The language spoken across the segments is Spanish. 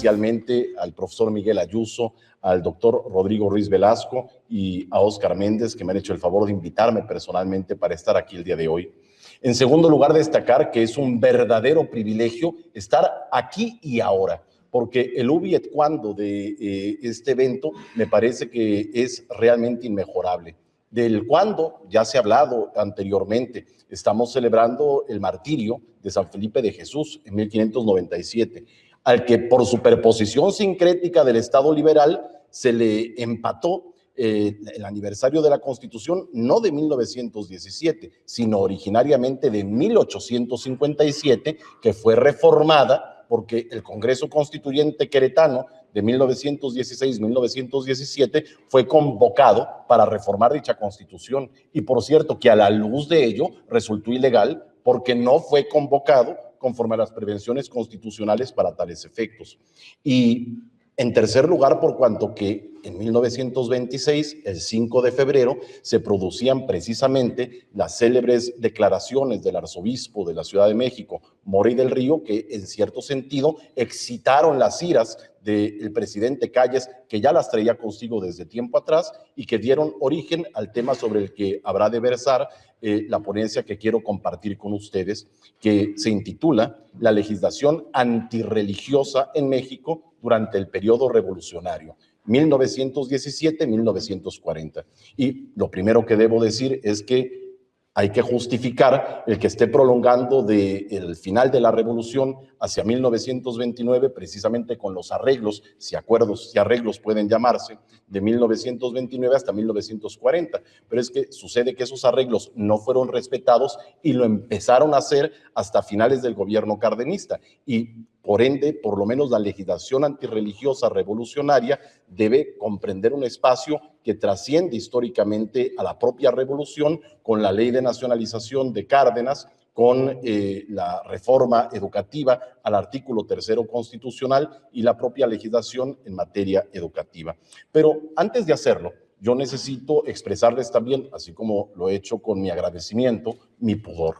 especialmente al profesor Miguel Ayuso, al doctor Rodrigo Ruiz Velasco y a Óscar Méndez, que me han hecho el favor de invitarme personalmente para estar aquí el día de hoy. En segundo lugar, destacar que es un verdadero privilegio estar aquí y ahora, porque el ubi et quando de este evento me parece que es realmente inmejorable. Del cuándo ya se ha hablado anteriormente. Estamos celebrando el martirio de San Felipe de Jesús en 1597, al que por superposición sincrética del Estado liberal se le empató el aniversario de la Constitución, no de 1917, sino originariamente de 1857, que fue reformada porque el Congreso Constituyente Queretano de 1916-1917 fue convocado para reformar dicha Constitución. Y por cierto, que a la luz de ello resultó ilegal porque no fue convocado conforme a las prevenciones constitucionales para tales efectos. Y en tercer lugar, por cuanto que en 1926, el 5 de febrero, se producían precisamente las célebres declaraciones del arzobispo de la Ciudad de México, Morey del Río, que en cierto sentido excitaron las iras del presidente Calles, que ya las traía consigo desde tiempo atrás y que dieron origen al tema sobre el que habrá de versar la ponencia que quiero compartir con ustedes, que se intitula La legislación antirreligiosa en México durante el periodo revolucionario, 1917-1940. Y lo primero que debo decir es que hay que justificar el que esté prolongando del final de la revolución hacia 1929, precisamente con los arreglos, si arreglos pueden llamarse, de 1929 hasta 1940. Pero es que sucede que esos arreglos no fueron respetados y lo empezaron a hacer hasta finales del gobierno cardenista. Y por ende, por lo menos la legislación antirreligiosa revolucionaria debe comprender un espacio que trasciende históricamente a la propia revolución, con la ley de nacionalización de Cárdenas, con la reforma educativa al artículo 3º constitucional y la propia legislación en materia educativa. Pero antes de hacerlo, yo necesito expresarles también, así como lo he hecho con mi agradecimiento, mi pudor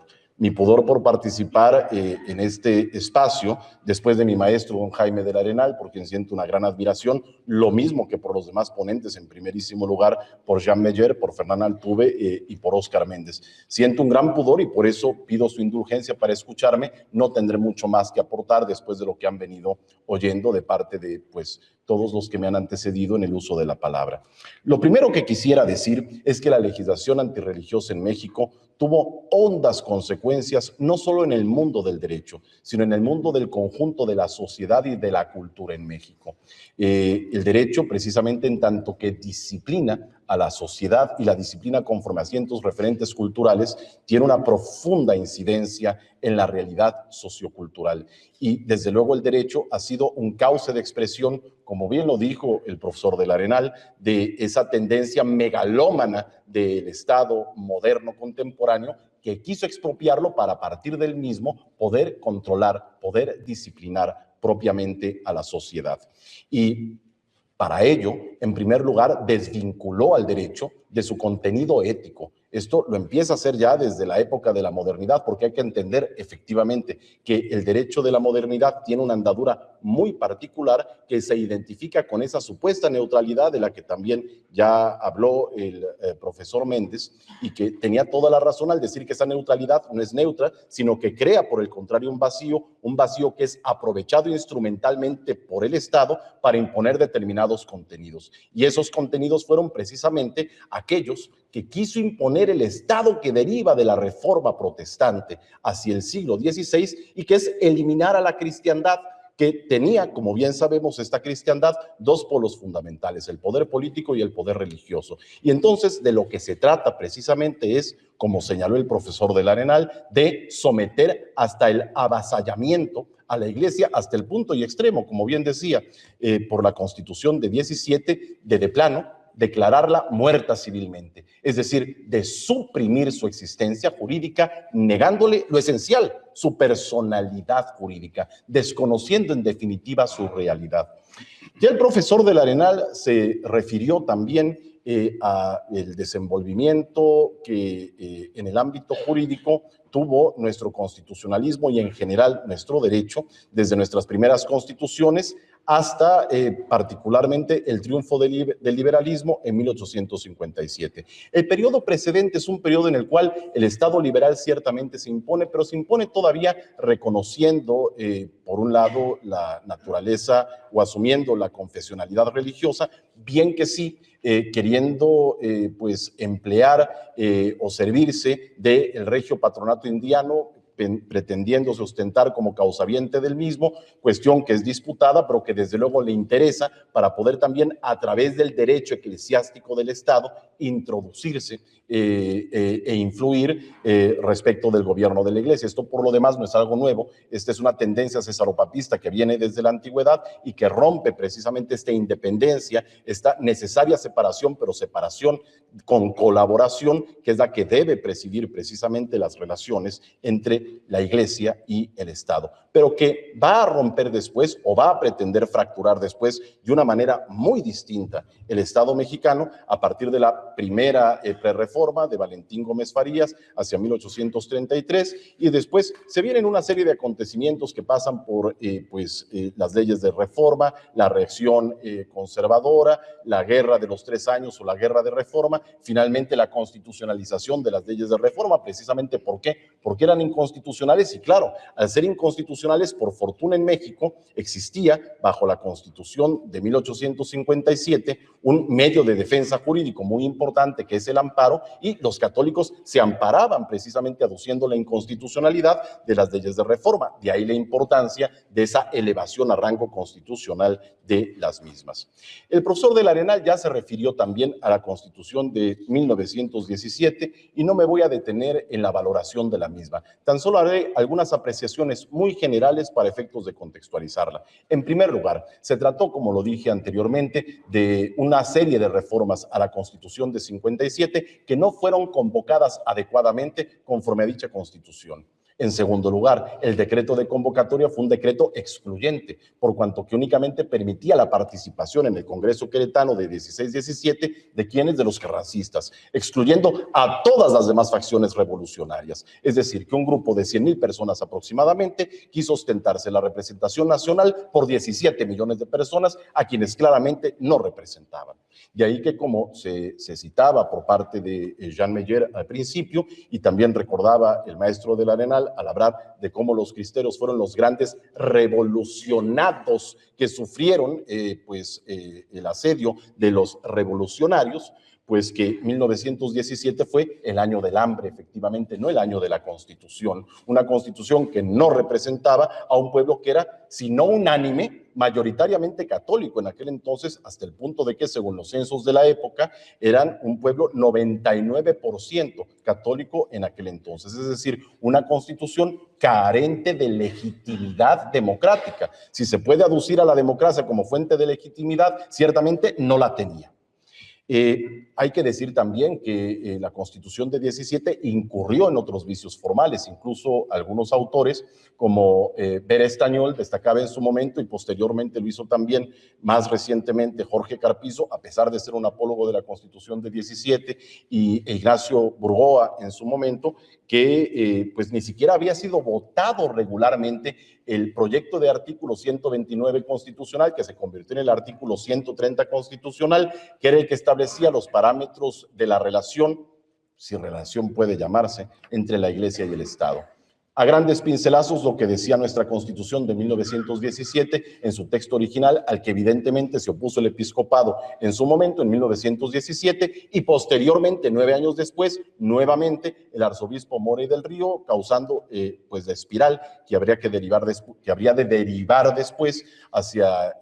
por participar en este espacio, después de mi maestro, don Jaime del Arenal, por quien siento una gran admiración, lo mismo que por los demás ponentes, en primerísimo lugar, por Jean Meyer, por Fernán Altuve y por Óscar Méndez. Siento un gran pudor y por eso pido su indulgencia para escucharme. No tendré mucho más que aportar después de lo que han venido oyendo de parte de, pues, todos los que me han antecedido en el uso de la palabra. Lo primero que quisiera decir es que la legislación antirreligiosa en México tuvo hondas consecuencias no solo en el mundo del derecho, sino en el mundo del conjunto de la sociedad y de la cultura en México. El derecho, precisamente en tanto que disciplina a la sociedad y la disciplina conforme a ciertos referentes culturales, tiene una profunda incidencia en la realidad sociocultural. Y desde luego el derecho ha sido un cauce de expresión, como bien lo dijo el profesor del Arenal, de esa tendencia megalómana del Estado moderno contemporáneo que quiso expropiarlo para a partir del mismo poder controlar, poder disciplinar propiamente a la sociedad. Y para ello, en primer lugar, desvinculó al derecho de su contenido ético. Esto lo empieza a hacer ya desde la época de la modernidad, porque hay que entender efectivamente que el derecho de la modernidad tiene una andadura muy particular que se identifica con esa supuesta neutralidad de la que también ya habló el profesor Méndez, y que tenía toda la razón al decir que esa neutralidad no es neutra, sino que crea por el contrario un vacío que es aprovechado instrumentalmente por el Estado para imponer determinados contenidos. Y esos contenidos fueron precisamente aquellos que quiso imponer el Estado que deriva de la reforma protestante hacia el siglo XVI y que es eliminar a la cristiandad, que tenía, como bien sabemos, esta cristiandad dos polos fundamentales, el poder político y el poder religioso. Y entonces de lo que se trata precisamente es, como señaló el profesor del Arenal, de someter hasta el avasallamiento a la iglesia, hasta el punto y extremo, como bien decía, por la Constitución de 17, de plano, declararla muerta civilmente, es decir, de suprimir su existencia jurídica, negándole lo esencial, su personalidad jurídica, desconociendo en definitiva su realidad. Ya el profesor del Arenal se refirió también al desenvolvimiento que en el ámbito jurídico tuvo nuestro constitucionalismo y en general nuestro derecho desde nuestras primeras constituciones hasta particularmente el triunfo del liberalismo en 1857. El periodo precedente es un periodo en el cual el Estado liberal ciertamente se impone, pero se impone todavía reconociendo, por un lado, la naturaleza o asumiendo la confesionalidad religiosa, bien que sí, queriendo pues emplear o servirse del regio patronato indiano, pretendiendo sustentar como causaviente del mismo, cuestión que es disputada, pero que desde luego le interesa para poder también, a través del derecho eclesiástico del Estado, introducirse e influir respecto del gobierno de la Iglesia. Esto, por lo demás, no es algo nuevo. Esta es una tendencia cesaropapista que viene desde la antigüedad y que rompe precisamente esta independencia, esta necesaria separación, pero separación con colaboración, que es la que debe presidir precisamente las relaciones entre la Iglesia y el Estado, pero que va a romper después o va a pretender fracturar después de una manera muy distinta el Estado mexicano a partir de la primera prerreforma de Valentín Gómez Farías hacia 1833, y después se vienen una serie de acontecimientos que pasan por las leyes de reforma, la reacción conservadora, la guerra de los 3 años o la guerra de reforma, finalmente la constitucionalización de las leyes de reforma. Precisamente ¿por qué? Porque eran inconstitucionales, y claro, al ser inconstitucionales, por fortuna en México existía bajo la Constitución de 1857 un medio de defensa jurídico muy importante, que es el amparo, y los católicos se amparaban precisamente aduciendo la inconstitucionalidad de las leyes de reforma. De ahí la importancia de esa elevación a rango constitucional de las mismas. El profesor del Arenal ya se refirió también a la Constitución de 1917 y no me voy a detener en la valoración de la misma. Tan solo haré algunas apreciaciones muy generales para efectos de contextualizarla. En primer lugar, se trató, como lo dije anteriormente, de una serie de reformas a la Constitución de 57 que no fueron convocadas adecuadamente conforme a dicha Constitución. En segundo lugar, el decreto de convocatoria fue un decreto excluyente, por cuanto que únicamente permitía la participación en el Congreso queretano de 16-17 de quienes, de los carrancistas, excluyendo a todas las demás facciones revolucionarias. Es decir, que un grupo de 100,000 personas aproximadamente quiso ostentarse la representación nacional por 17 millones de personas a quienes claramente no representaban. De ahí que, como se citaba por parte de Jean Meyer al principio, y también recordaba el maestro del Arenal al hablar de cómo los cristeros fueron los grandes revolucionados que sufrieron el asedio de los revolucionarios, pues que 1917 fue el año del hambre, efectivamente, no el año de la Constitución. Una Constitución que no representaba a un pueblo que era, si no unánime, mayoritariamente católico en aquel entonces, hasta el punto de que, según los censos de la época, eran un pueblo 99% católico en aquel entonces. Es decir, una Constitución carente de legitimidad democrática. Si se puede aducir a la democracia como fuente de legitimidad, ciertamente no la tenía. Hay que decir también que la Constitución de 17 incurrió en otros vicios formales. Incluso algunos autores, como Vera Estañol, destacaba en su momento, y posteriormente lo hizo también más recientemente Jorge Carpizo, a pesar de ser un apólogo de la Constitución de 17, y Ignacio Burgoa en su momento, que pues ni siquiera había sido votado regularmente el proyecto de artículo 129 constitucional, que se convirtió en el artículo 130 constitucional, que era el que establecía los parámetros de la relación, si relación puede llamarse, entre la Iglesia y el Estado. A grandes pincelazos, lo que decía nuestra Constitución de 1917 en su texto original, al que evidentemente se opuso el episcopado en su momento, en 1917, y posteriormente, 9 años después, nuevamente el arzobispo Morey del Río, causando pues la espiral que habría de derivar después hacia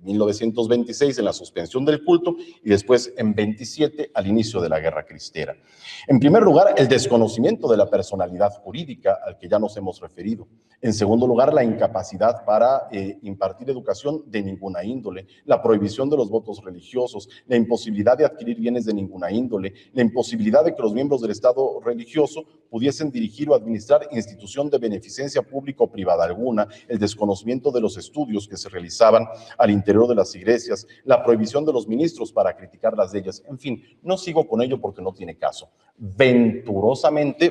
1926 en la suspensión del culto, y después en 27 al inicio de la Guerra Cristera. En primer lugar, el desconocimiento de la personalidad jurídica al que ya nos hemos referido. En segundo lugar, la incapacidad para impartir educación de ninguna índole, la prohibición de los votos religiosos, la imposibilidad de adquirir bienes de ninguna índole, la imposibilidad de que los miembros del Estado religioso pudiesen dirigir o administrar institución de beneficencia pública o privada alguna, el desconocimiento de los estudios que se realizaban al interior de las iglesias, la prohibición de los ministros para criticar las leyes. En fin, no sigo con ello porque no tiene caso. Venturosamente,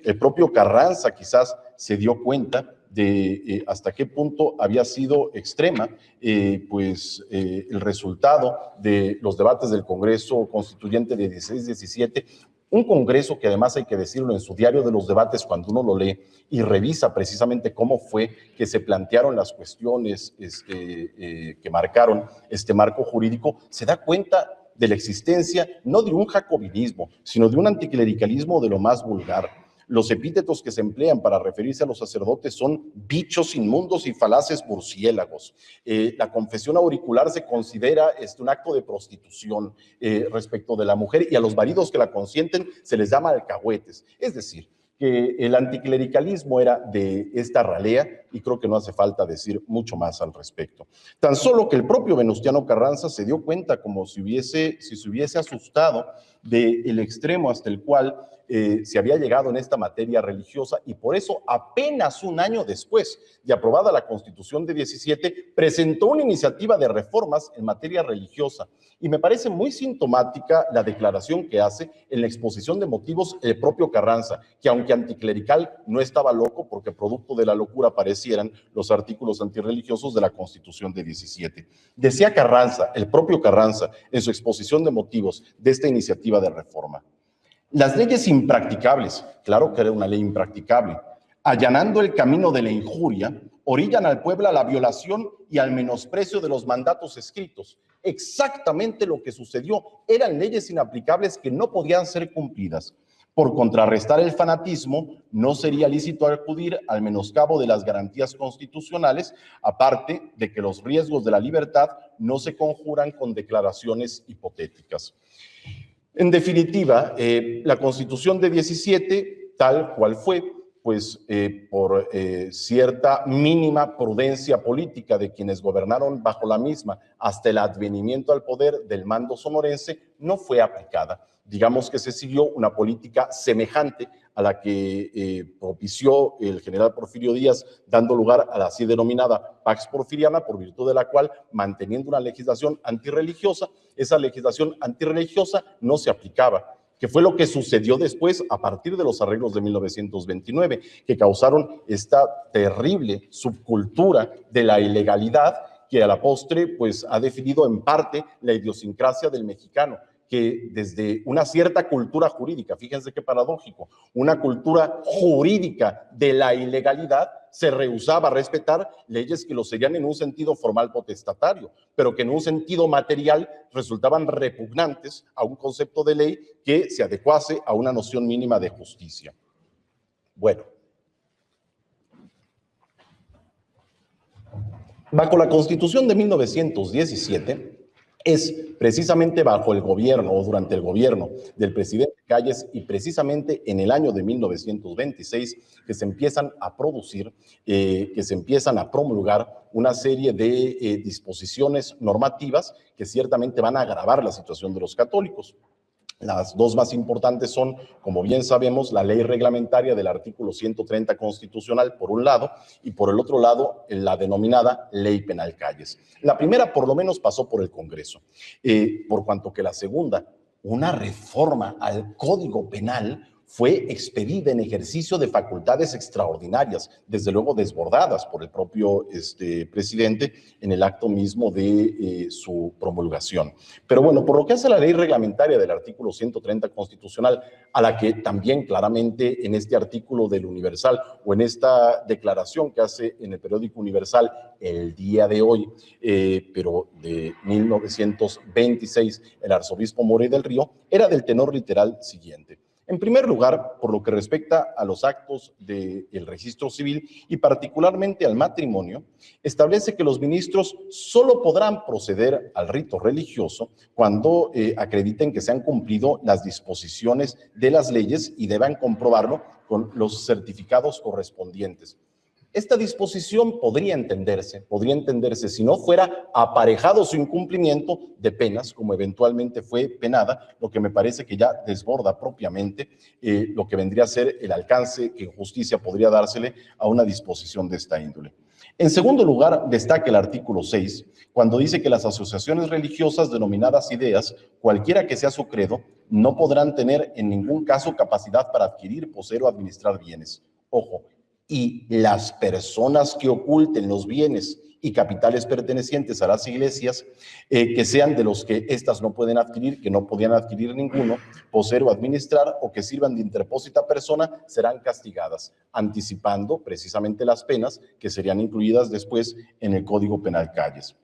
el propio Carranza quizás se dio cuenta de hasta qué punto había sido extrema el resultado de los debates del Congreso Constituyente de 16-17, un Congreso que además hay que decirlo en su diario de los debates, cuando uno lo lee y revisa precisamente cómo fue que se plantearon las cuestiones que marcaron este marco jurídico, se da cuenta de la existencia no de un jacobinismo, sino de un anticlericalismo de lo más vulgar. Los epítetos que se emplean para referirse a los sacerdotes son bichos inmundos y falaces murciélagos. La confesión auricular se considera un acto de prostitución respecto de la mujer, y a los maridos que la consienten se les llama alcahuetes. Es decir, que el anticlericalismo era de esta ralea, y creo que no hace falta decir mucho más al respecto. Tan solo que el propio Venustiano Carranza se dio cuenta, como si se hubiese asustado del extremo hasta el cual se había llegado en esta materia religiosa, y por eso apenas un año después de aprobada la Constitución de 17, presentó una iniciativa de reformas en materia religiosa. Y me parece muy sintomática la declaración que hace en la exposición de motivos el propio Carranza, que aunque anticlerical no estaba loco, porque producto de la locura parecieran los artículos antirreligiosos de la Constitución de 17. Decía Carranza, el propio Carranza, en su exposición de motivos de esta iniciativa de reforma: las leyes impracticables, claro que era una ley impracticable, allanando el camino de la injuria, orillan al pueblo a la violación y al menosprecio de los mandatos escritos. Exactamente lo que sucedió. Eran leyes inaplicables que no podían ser cumplidas. Por contrarrestar el fanatismo, no sería lícito acudir al menoscabo de las garantías constitucionales, aparte de que los riesgos de la libertad no se conjuran con declaraciones hipotéticas. En definitiva, la Constitución de 17, tal cual fue, por cierta mínima prudencia política de quienes gobernaron bajo la misma hasta el advenimiento al poder del mando sonorense, no fue aplicada. Digamos que se siguió una política semejante a la que propició el general Porfirio Díaz, dando lugar a la así denominada Pax Porfiriana, por virtud de la cual, manteniendo una legislación antirreligiosa, esa legislación antirreligiosa no se aplicaba, que fue lo que sucedió después a partir de los arreglos de 1929, que causaron esta terrible subcultura de la ilegalidad que a la postre ha definido en parte la idiosincrasia del mexicano, que desde una cierta cultura jurídica, fíjense qué paradójico, una cultura jurídica de la ilegalidad, se rehusaba a respetar leyes que lo serían en un sentido formal potestatario, pero que en un sentido material resultaban repugnantes a un concepto de ley que se adecuase a una noción mínima de justicia. Bueno, bajo la Constitución de 1917, es precisamente bajo el gobierno o durante el gobierno del presidente Calles y precisamente en el año de 1926 que se empiezan a producir, que se empiezan a promulgar una serie de disposiciones normativas que ciertamente van a agravar la situación de los católicos. Las dos más importantes son, como bien sabemos, la ley reglamentaria del artículo 130 constitucional, por un lado, y por el otro lado, la denominada Ley Penal Calles. La primera, por lo menos, pasó por el Congreso, por cuanto que la segunda, una reforma al Código Penal, fue expedida en ejercicio de facultades extraordinarias, desde luego desbordadas por el propio presidente en el acto mismo de su promulgación. Pero bueno, por lo que hace a la ley reglamentaria del artículo 130 constitucional, a la que también claramente en este artículo del Universal o en esta declaración que hace en el periódico Universal el día de hoy, pero de 1926, el arzobispo Morey del Río, era del tenor literal siguiente. En primer lugar, por lo que respecta a los actos del registro civil y particularmente al matrimonio, establece que los ministros solo podrán proceder al rito religioso cuando acrediten que se han cumplido las disposiciones de las leyes y deban comprobarlo con los certificados correspondientes. Esta disposición podría entenderse si no fuera aparejado su incumplimiento de penas, como eventualmente fue penada, lo que me parece que ya desborda propiamente lo que vendría a ser el alcance que en justicia podría dársele a una disposición de esta índole. En segundo lugar, destaca el artículo 6, cuando dice que las asociaciones religiosas denominadas ideas, cualquiera que sea su credo, no podrán tener en ningún caso capacidad para adquirir, poseer o administrar bienes. Ojo, y las personas que oculten los bienes y capitales pertenecientes a las iglesias, que sean de los que éstas no pueden adquirir, que no podían adquirir ninguno, poseer o administrar, o que sirvan de interpósita persona, serán castigadas, anticipando precisamente las penas que serían incluidas después en el Código Penal Calles.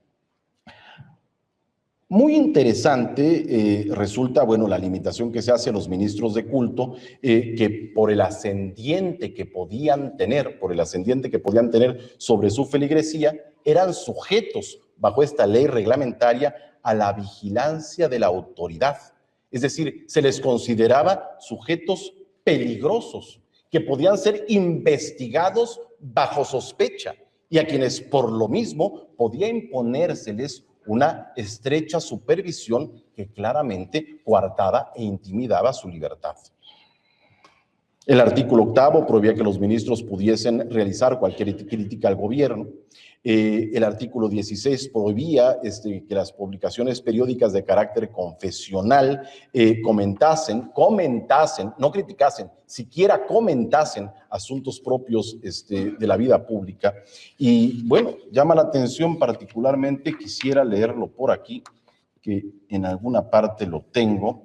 Muy interesante resulta, bueno, la limitación que se hace a los ministros de culto, que por el ascendiente que podían tener, sobre su feligresía, eran sujetos bajo esta ley reglamentaria a la vigilancia de la autoridad. Es decir, se les consideraba sujetos peligrosos, que podían ser investigados bajo sospecha y a quienes por lo mismo podía imponérseles una estrecha supervisión que claramente coartaba e intimidaba su libertad. El artículo 8 prohibía que los ministros pudiesen realizar cualquier crítica al gobierno. El artículo 16 prohibía que las publicaciones periódicas de carácter confesional comentasen, no criticasen, siquiera comentasen asuntos propios de la vida pública. Y bueno, llama la atención particularmente, quisiera leerlo por aquí, que en alguna parte lo tengo.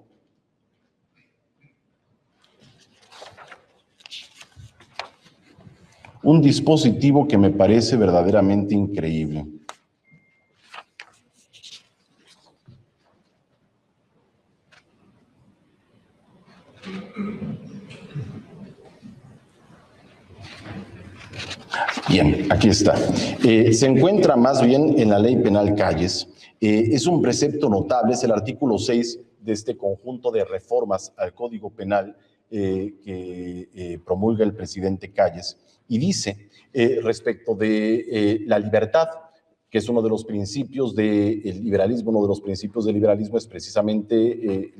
Un dispositivo que me parece verdaderamente increíble. Bien, aquí está. Se encuentra más bien en la Ley Penal Calles. Es un precepto notable, es el artículo 6 de este conjunto de reformas al Código Penal que promulga el presidente Calles, y dice respecto de la libertad, que es uno de los principios del liberalismo, es precisamente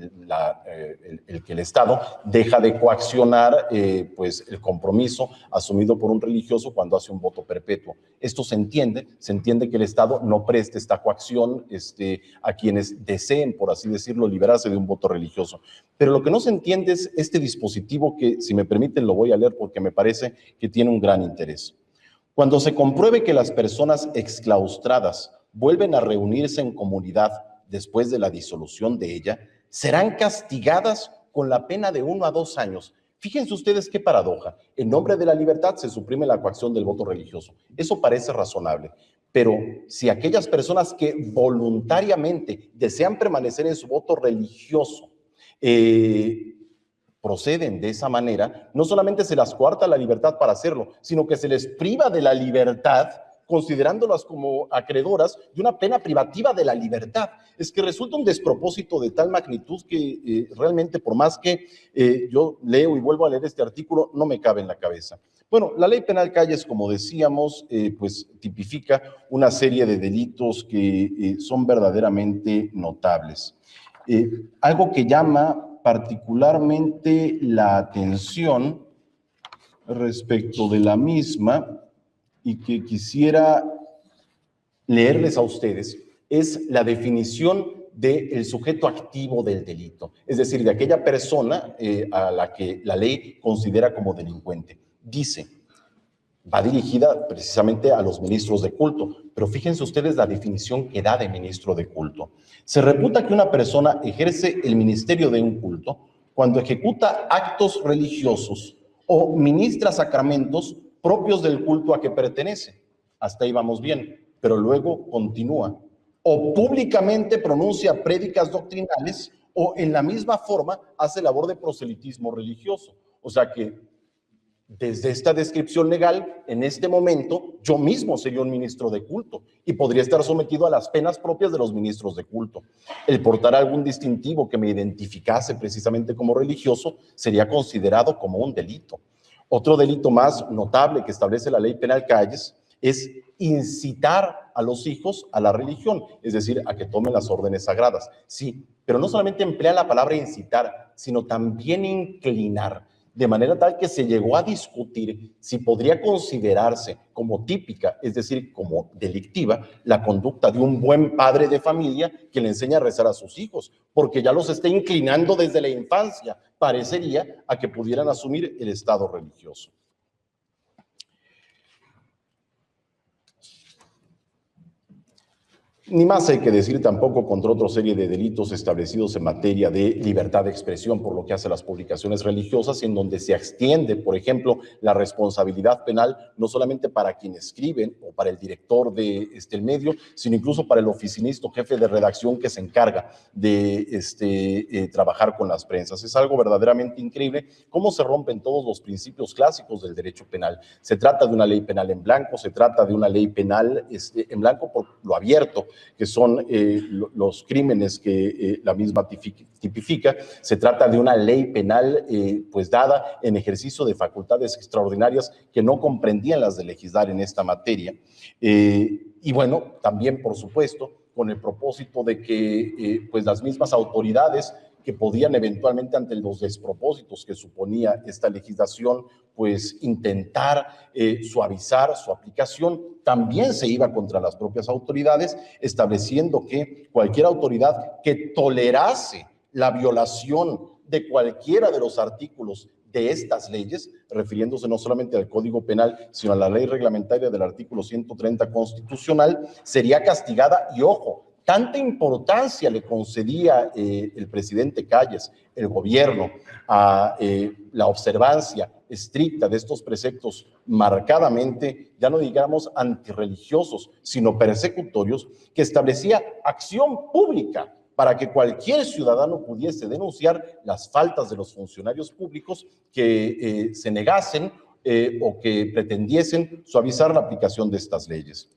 el que el Estado deja de coaccionar pues el compromiso asumido por un religioso cuando hace un voto perpetuo. Esto se entiende que el Estado no preste esta coacción a quienes deseen, por así decirlo, liberarse de un voto religioso. Pero lo que no se entiende es este dispositivo que, si me permiten, lo voy a leer porque me parece que tiene un gran interés. Cuando se compruebe que las personas exclaustradas vuelven a reunirse en comunidad después de la disolución de ella, serán castigadas con la pena de 1 a 2 años. Fíjense ustedes qué paradoja. En nombre de la libertad se suprime la coacción del voto religioso. Eso parece razonable. Pero si aquellas personas que voluntariamente desean permanecer en su voto religioso proceden de esa manera, no solamente se las coarta la libertad para hacerlo, sino que se les priva de la libertad, considerándolas como acreedoras de una pena privativa de la libertad. Es que resulta un despropósito de tal magnitud que realmente, por más que yo leo y vuelvo a leer este artículo, no me cabe en la cabeza. Bueno, la Ley Penal Calles, como decíamos, pues tipifica una serie de delitos que son verdaderamente notables. Algo que llama particularmente la atención respecto de la misma y que quisiera leerles a ustedes es la definición del sujeto activo del delito, es decir, de aquella persona a la que la ley considera como delincuente. Dice, va dirigida precisamente a los ministros de culto, pero fíjense ustedes la definición que da de ministro de culto. Se reputa que una persona ejerce el ministerio de un culto cuando ejecuta actos religiosos o ministra sacramentos propios del culto a que pertenece. Hasta ahí vamos bien, pero luego continúa. O públicamente pronuncia prédicas doctrinales o en la misma forma hace labor de proselitismo religioso. O sea que desde esta descripción legal, en este momento, yo mismo sería un ministro de culto y podría estar sometido a las penas propias de los ministros de culto. El portar algún distintivo que me identificase precisamente como religioso sería considerado como un delito. Otro delito más notable que establece la Ley Penal Calles es incitar a los hijos a la religión, es decir, a que tomen las órdenes sagradas. Sí, pero no solamente emplea la palabra incitar, sino también inclinar, de manera tal que se llegó a discutir si podría considerarse como típica, es decir, como delictiva, la conducta de un buen padre de familia que le enseña a rezar a sus hijos, porque ya los está inclinando desde la infancia, parecería, a que pudieran asumir el estado religioso. Ni más hay que decir tampoco contra otra serie de delitos establecidos en materia de libertad de expresión por lo que hace a las publicaciones religiosas, en donde se extiende, por ejemplo, la responsabilidad penal no solamente para quien escriben o para el director de el medio, sino incluso para el oficinista o jefe de redacción que se encarga de trabajar con las prensas. Es algo verdaderamente increíble cómo se rompen todos los principios clásicos del derecho penal. Se trata de una ley penal en blanco, se trata de una ley penal en blanco por lo abierto, que son los crímenes que la misma tipifica. Se trata de una ley penal pues dada en ejercicio de facultades extraordinarias que no comprendían las de legislar en esta materia. Y bueno, también por supuesto con el propósito de que pues las mismas autoridades que podían eventualmente ante los despropósitos que suponía esta legislación, pues intentar suavizar su aplicación, también se iba contra las propias autoridades, estableciendo que cualquier autoridad que tolerase la violación de cualquiera de los artículos de estas leyes, refiriéndose no solamente al Código Penal, sino a la ley reglamentaria del artículo 130 constitucional, sería castigada. Y ojo, tanta importancia le concedía el presidente Calles, el gobierno, a la observancia estricta de estos preceptos marcadamente, ya no digamos antirreligiosos, sino persecutorios, que establecía acción pública para que cualquier ciudadano pudiese denunciar las faltas de los funcionarios públicos que se negasen o que pretendiesen suavizar la aplicación de estas leyes.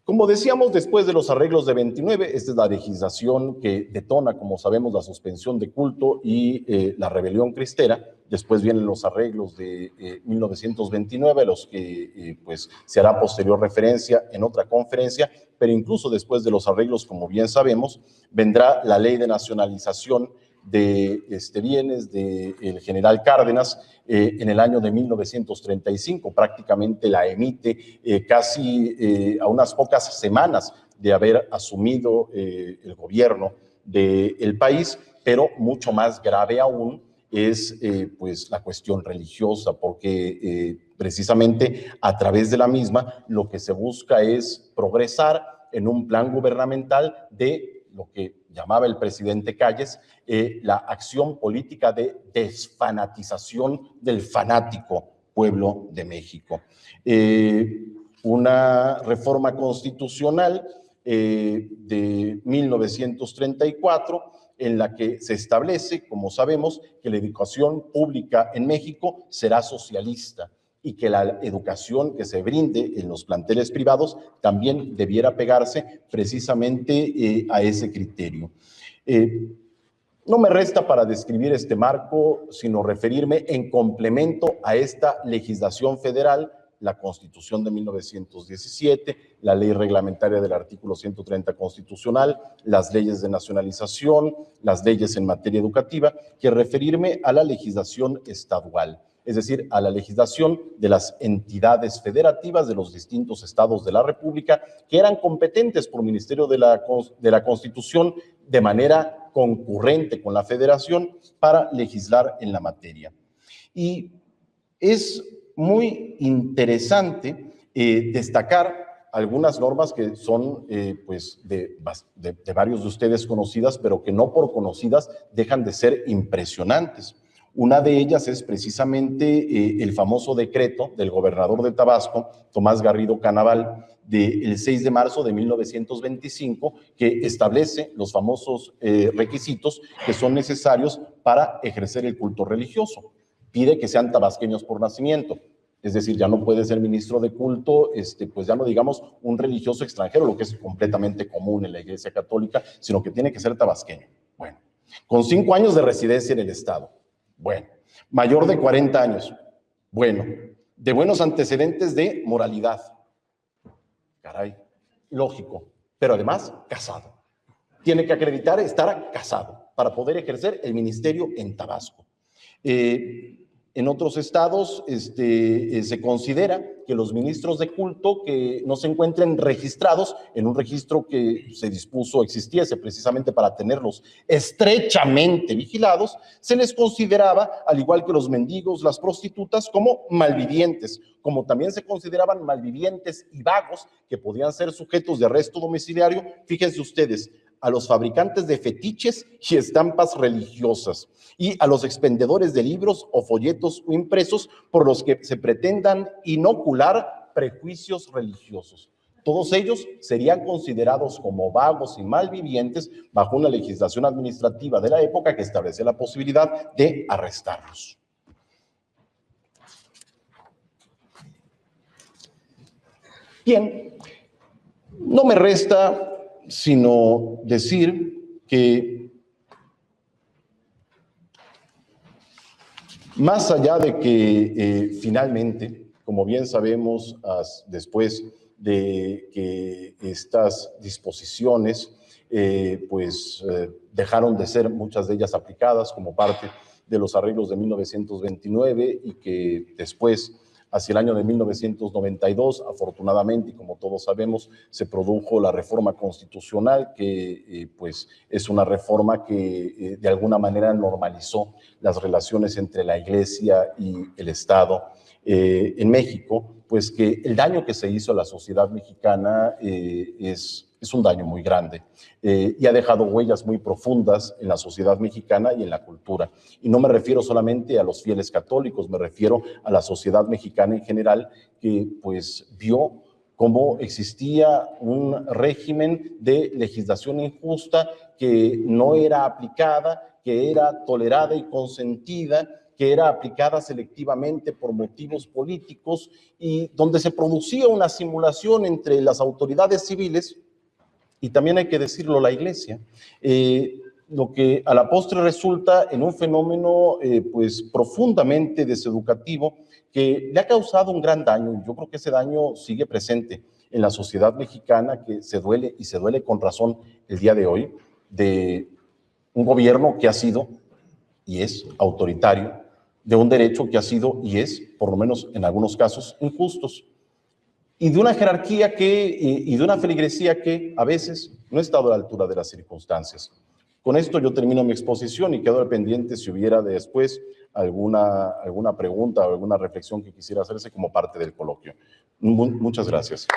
Como decíamos, después de los arreglos de 29, esta es la legislación que detona, como sabemos, la suspensión de culto y la rebelión cristera. Después vienen los arreglos de 1929, a los que pues se hará posterior referencia en otra conferencia, pero incluso después de los arreglos, como bien sabemos, vendrá la ley de nacionalización de bienes del general Cárdenas en el año de 1935. Prácticamente la emite casi a unas pocas semanas de haber asumido el gobierno del país, pero mucho más grave aún es pues la cuestión religiosa, porque precisamente a través de la misma lo que se busca es progresar en un plan gubernamental de lo que llamaba el presidente Calles, la acción política de desfanatización del fanático pueblo de México. Una reforma constitucional de 1934 en la que se establece, como sabemos, que la educación pública en México será socialista y que la educación que se brinde en los planteles privados también debiera pegarse precisamente a ese criterio. No me resta para describir este marco, sino referirme en complemento a esta legislación federal, la Constitución de 1917, la ley reglamentaria del artículo 130 constitucional, las leyes de nacionalización, las leyes en materia educativa, que referirme a la legislación estadual, es decir, a la legislación de las entidades federativas de los distintos estados de la República, que eran competentes por ministerio de la Constitución de manera concurrente con la Federación para legislar en la materia. Y es muy interesante destacar algunas normas que son pues de varios de ustedes conocidas, pero que no por conocidas dejan de ser impresionantes. Una de ellas es precisamente el famoso decreto del gobernador de Tabasco, Tomás Garrido Canaval, del 6 de marzo de 1925, que establece los famosos requisitos que son necesarios para ejercer el culto religioso. Pide que sean tabasqueños por nacimiento, es decir, ya no puede ser ministro de culto, pues ya no digamos un religioso extranjero, lo que es completamente común en la Iglesia Católica, sino que tiene que ser tabasqueño. Bueno, con 5 años de residencia en el Estado. Bueno, mayor de 40 años. Bueno, de buenos antecedentes de moralidad. Caray, lógico, pero además casado. Tiene que acreditar estar casado para poder ejercer el ministerio en Tabasco. En otros estados se considera que los ministros de culto que no se encuentren registrados en un registro que se dispuso existiese precisamente para tenerlos estrechamente vigilados, se les consideraba, al igual que los mendigos, las prostitutas, como malvivientes, como también se consideraban malvivientes y vagos que podían ser sujetos de arresto domiciliario, fíjense ustedes, a los fabricantes de fetiches y estampas religiosas y a los expendedores de libros o folletos o impresos por los que se pretendan inocular prejuicios religiosos. Todos ellos serían considerados como vagos y malvivientes bajo una legislación administrativa de la época que establecía la posibilidad de arrestarlos. Bien, no me resta sino decir que más allá de que finalmente, como bien sabemos, después de que estas disposiciones dejaron de ser muchas de ellas aplicadas como parte de los arreglos de 1929 y que después, hacia el año de 1992, afortunadamente, y como todos sabemos, se produjo la reforma constitucional, que es una reforma que de alguna manera normalizó las relaciones entre la Iglesia y el Estado en México, pues que el daño que se hizo a la sociedad mexicana es un daño muy grande y ha dejado huellas muy profundas en la sociedad mexicana y en la cultura. Y no me refiero solamente a los fieles católicos, me refiero a la sociedad mexicana en general, que pues vio cómo existía un régimen de legislación injusta que no era aplicada, que era tolerada y consentida, que era aplicada selectivamente por motivos políticos y donde se producía una simulación entre las autoridades civiles y también hay que decirlo, la Iglesia, lo que a la postre resulta en un fenómeno profundamente deseducativo que le ha causado un gran daño, y yo creo que ese daño sigue presente en la sociedad mexicana, que se duele, y se duele con razón el día de hoy, de un gobierno que ha sido y es autoritario, de un derecho que ha sido y es, por lo menos en algunos casos, injustos, y de una jerarquía y de una feligresía que a veces no ha estado a la altura de las circunstancias. Con esto yo termino mi exposición y quedo al pendiente si hubiera después alguna pregunta o alguna reflexión que quisiera hacerse como parte del coloquio. Muchas gracias.